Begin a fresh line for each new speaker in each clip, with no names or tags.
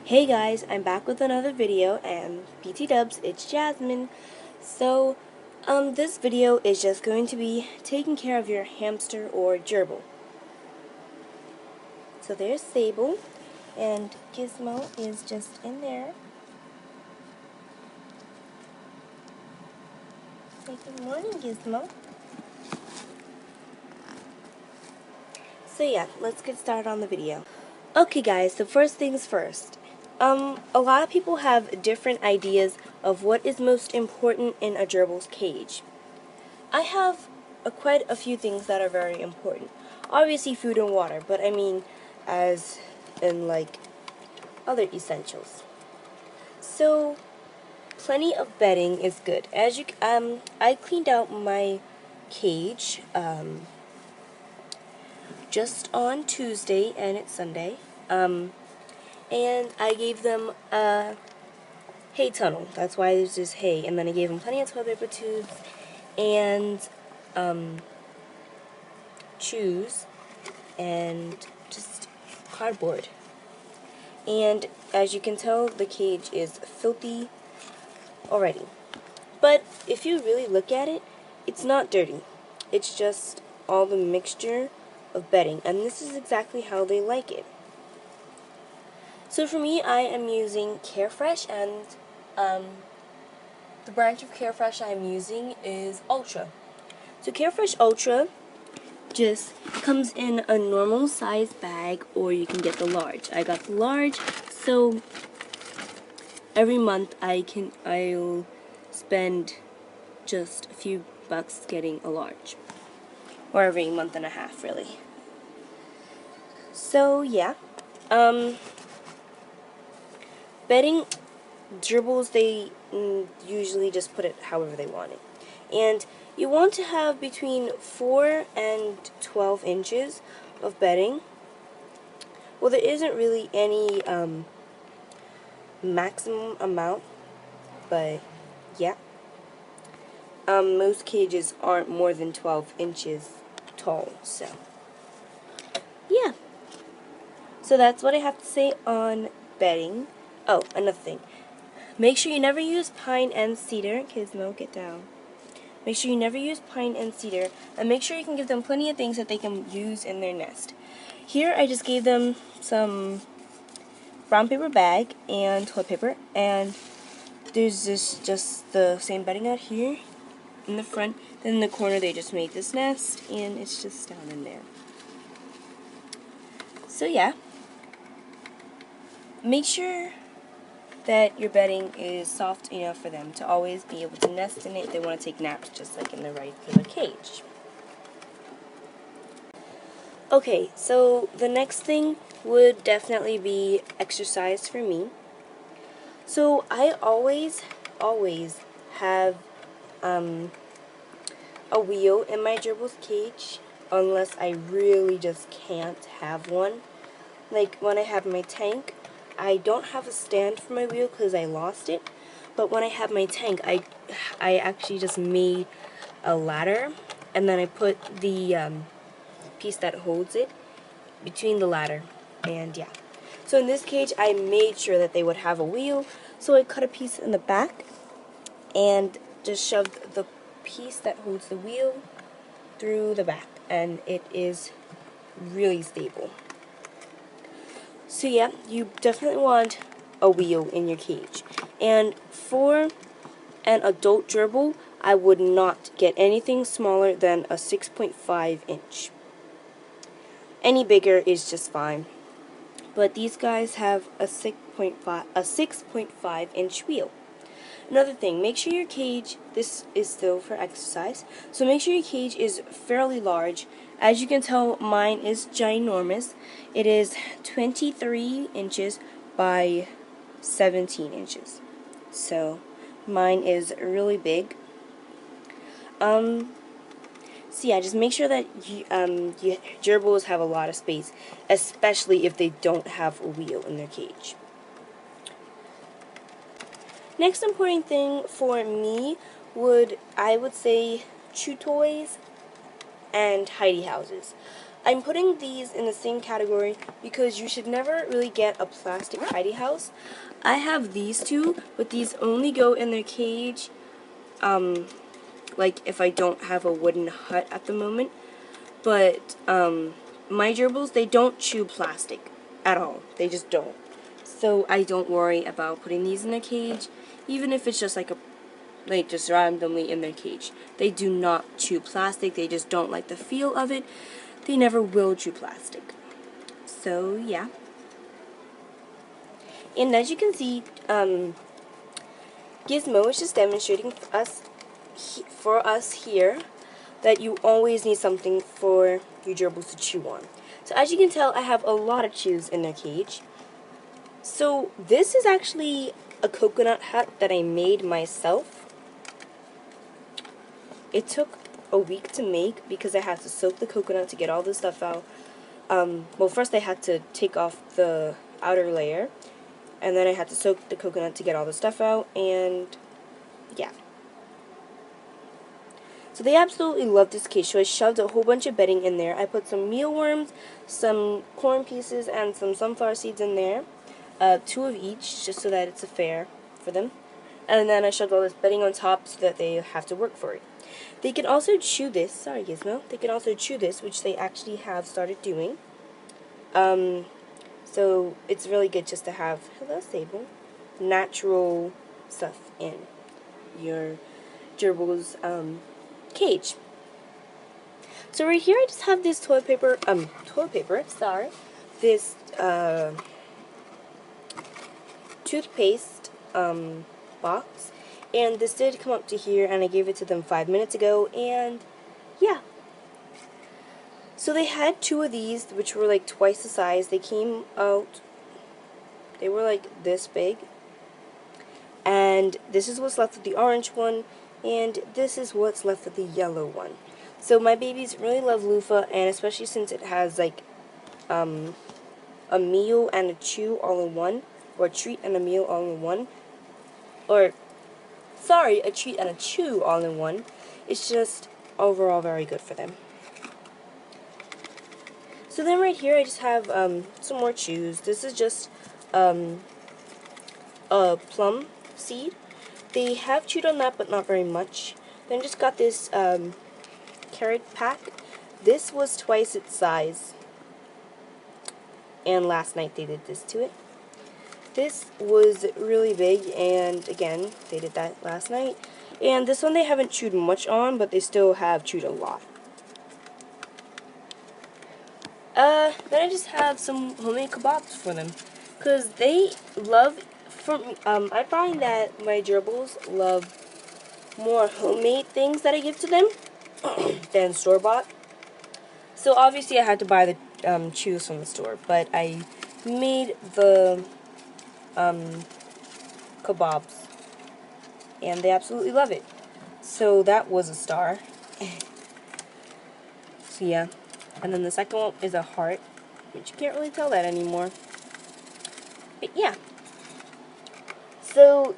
Hey guys, I'm back with another video, and BT Dubs, it's Jasmine. So, this video is just going to be taking care of your hamster or gerbil. So there's Sable, and Gizmo is just in there. Say good morning, Gizmo. So yeah, let's get started on the video. Okay guys, so first things first. A lot of people have different ideas of what is most important in a gerbil's cage. I have quite a few things that are very important. Obviously food and water, but I mean as in like other essentials. So plenty of bedding is good. As you I cleaned out my cage just on Tuesday, and it's Sunday. And I gave them a hay tunnel. That's why there's just hay. And then I gave them plenty of toilet paper tubes and chews and just cardboard. And as you can tell, the cage is filthy already. But if you really look at it, it's not dirty. It's just all the mixture of bedding, and this is exactly how they like it. So for me, I am using Carefresh, and the branch of Carefresh I'm using is Ultra. So Carefresh Ultra just comes in a normal size bag, or you can get the large. I got the large, so every month I'll spend just a few bucks getting a large, or every month and a half really. So yeah, bedding, gerbils, they usually just put it however they want it. And you want to have between 4 and 12 inches of bedding. Well, there isn't really any maximum amount, but yeah. Most cages aren't more than 12 inches tall, so yeah. So that's what I have to say on bedding. Oh, another thing. Make sure you never use pine and cedar. Gizmo, get down. Make sure you never use pine and cedar, and make sure you can give them plenty of things that they can use in their nest. Here I just gave them some brown paper bag and toilet paper, and there's just the same bedding out here in the front. Then in the corner they just made this nest, and it's just down in there. So yeah, make sure that your bedding is soft enough for them to always be able to nest in it if they want to take naps, just like in the regular cage. Okay, so the next thing would definitely be exercise for me. So I always have a wheel in my gerbil's cage, unless I really just can't have one. Like when I have my tank, I don't have a stand for my wheel because I lost it. But when I have my tank, I actually just made a ladder, and then I put the piece that holds it between the ladder, and yeah. So in this cage, I made sure that they would have a wheel, so I cut a piece in the back and just shoved the piece that holds the wheel through the back, and it is really stable. So yeah, you definitely want a wheel in your cage. And for an adult gerbil, I would not get anything smaller than a 6.5 inch. Any bigger is just fine. But these guys have a 6.5 inch wheel. Another thing, make sure your cage, this is still for exercise, so make sure your cage is fairly large. As you can tell, mine is ginormous. It is 23 inches by 17 inches. So mine is really big. So yeah, just make sure that gerbils have a lot of space, especially if they don't have a wheel in their cage. Next important thing for me I would say chew toys and hidey houses. I'm putting these in the same category because you should never really get a plastic tidy house. I have these two, but these only go in their cage, like if I don't have a wooden hut at the moment. But my gerbils, they don't chew plastic at all. They just don't. So I don't worry about putting these in their cage, even if it's just like just randomly in their cage. They do not chew plastic. They just don't like the feel of it. They never will chew plastic. So yeah. And as you can see, Gizmo is just demonstrating for us here that you always need something for your gerbils to chew on. So as you can tell, I have a lot of chews in their cage. So this is actually a coconut hut that I made myself. It took a week to make because I had to soak the coconut to get all the stuff out. Well, first I had to take off the outer layer, and then I had to soak the coconut to get all the stuff out, and yeah. So they absolutely love this cage, so I shoved a whole bunch of bedding in there. I put some mealworms, some corn pieces, and some sunflower seeds in there. 2 of each, just so that it's fair for them. And then I shoved all this bedding on top so that they have to work for it. They can also chew this. Sorry, Gizmo. They can also chew this, which they actually have started doing. So it's really good just to have, hello Sable, natural stuff in your gerbil's cage. So right here I just have this toilet paper, sorry, this toothpaste box, and this did come up to here, and I gave it to them 5 minutes ago, and yeah. So they had 2 of these, which were like twice the size. They came out, they were like this big, and this is what's left of the orange one, and this is what's left of the yellow one. So my babies really love loofah, and especially since it has like a meal and a chew all in one, or a treat and a meal all in one, or sorry, a treat and a chew all in one. It's just overall very good for them. So then right here I just have some more chews. This is just a plum seed. They have chewed on that, but not very much. Then I just got this carrot pack. This was twice its size, and last night they did this to it. This was really big, and again, they did that last night. And this one they haven't chewed much on, but they still have chewed a lot. Then I just have some homemade kebabs for them, because they love, I find that my gerbils love more homemade things that I give to them than store-bought. So obviously I had to buy the chews from the store, but I made the kebabs, and they absolutely love it. So that was a star. So yeah. And then the second one is a heart, which you can't really tell that anymore. But yeah. So,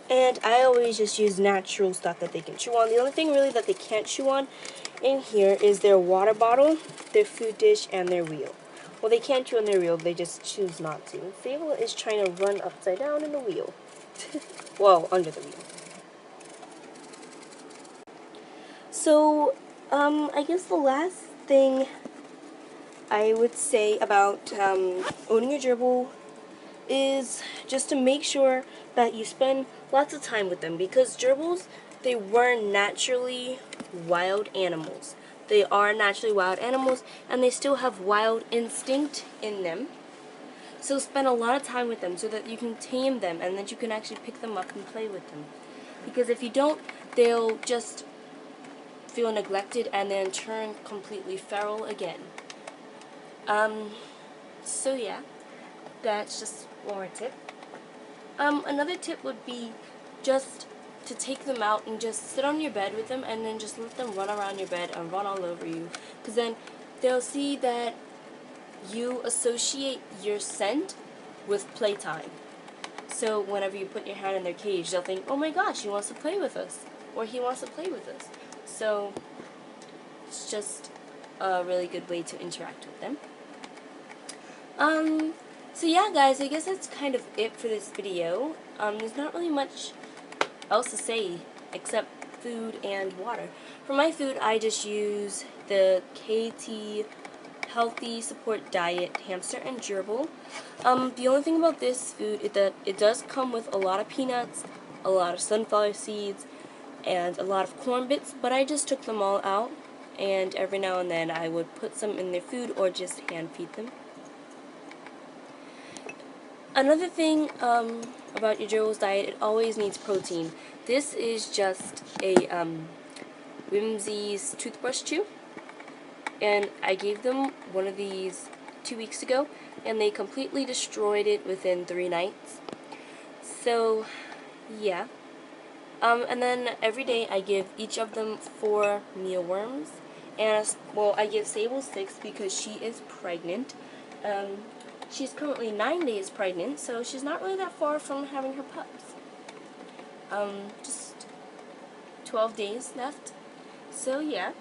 and I always just use natural stuff that they can chew on. The only thing really that they can't chew on in here is their water bottle, their food dish, and their wheel. Well, they can't chew on their wheel, they just choose not to. Fable is trying to run upside down in the wheel. Well, under the wheel. So, I guess the last thing I would say about owning a gerbil is just to make sure that you spend lots of time with them, because gerbils, they were naturally wild animals. They are naturally wild animals, and they still have wild instinct in them. So spend a lot of time with them so that you can tame them and that you can actually pick them up and play with them. Because if you don't, they'll just feel neglected and then turn completely feral again. So yeah, that's just one more tip. Another tip would be just to take them out and just sit on your bed with them, and then just let them run around your bed and run all over you. Because then they'll see that you associate your scent with playtime. So whenever you put your hand in their cage, they'll think, oh my gosh, he wants to play with us, or he wants to play with us. So it's just a really good way to interact with them. So yeah, guys, I guess that's kind of it for this video. There's not really much else to say except food and water. For my food, I just use the KT Healthy Support Diet Hamster and Gerbil. The only thing about this food is that it does come with a lot of peanuts, a lot of sunflower seeds, and a lot of corn bits, but I just took them all out, and every now and then I would put some in their food or just hand feed them. Another thing about your gerbil's diet, it always needs protein. This is just a Whimsy's toothbrush chew, and I gave them one of these 2 weeks ago, and they completely destroyed it within 3 nights. So, yeah. And then every day I give each of them 4 mealworms, and well, I give Sable 6 because she is pregnant. She's currently 9 days pregnant, so she's not really that far from having her pups. Just 12 days left. So yeah.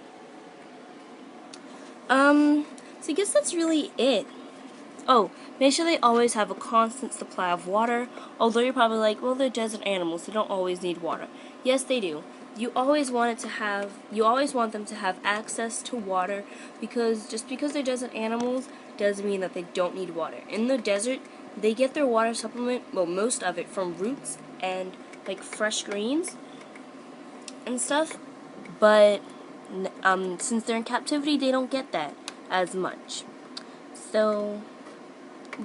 So I guess that's really it. Oh, make sure they always have a constant supply of water. Although you're probably like, well, they're desert animals, they don't always need water. Yes, they do. You always want them to have access to water, because just because they're desert animals doesn't mean that they don't need water. In the desert, they get their water supplement, well, most of it, from roots and like fresh greens and stuff. But since they're in captivity, they don't get that as much. So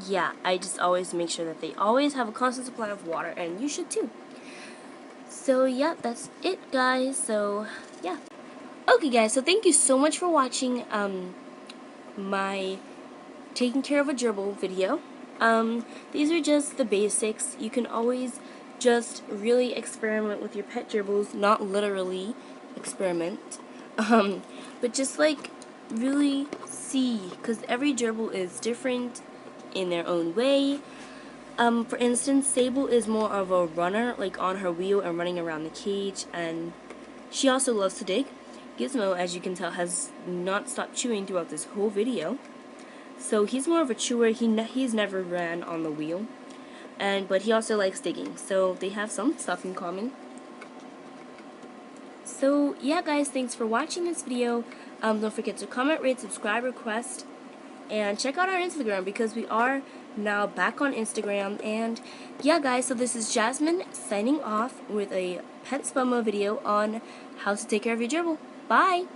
yeah, I just always make sure that they always have a constant supply of water, and you should too. So yeah, that's it, guys. So yeah. Okay, guys, so thank you so much for watching my taking care of a gerbil video. These are just the basics. You can always just really experiment with your pet gerbils, not literally experiment, but just like really see, because every gerbil is different in their own way. For instance, Sable is more of a runner, like on her wheel and running around the cage, and she also loves to dig. Gizmo, as you can tell, has not stopped chewing throughout this whole video. So he's more of a chewer. He's never ran on the wheel, but he also likes digging. So they have some stuff in common. So yeah, guys, thanks for watching this video. Don't forget to comment, rate, subscribe, request, and check out our Instagram, because we are now back on Instagram. And yeah, guys, so this is Jasmine signing off with a Pet Spummo video on how to take care of your gerbil. Bye!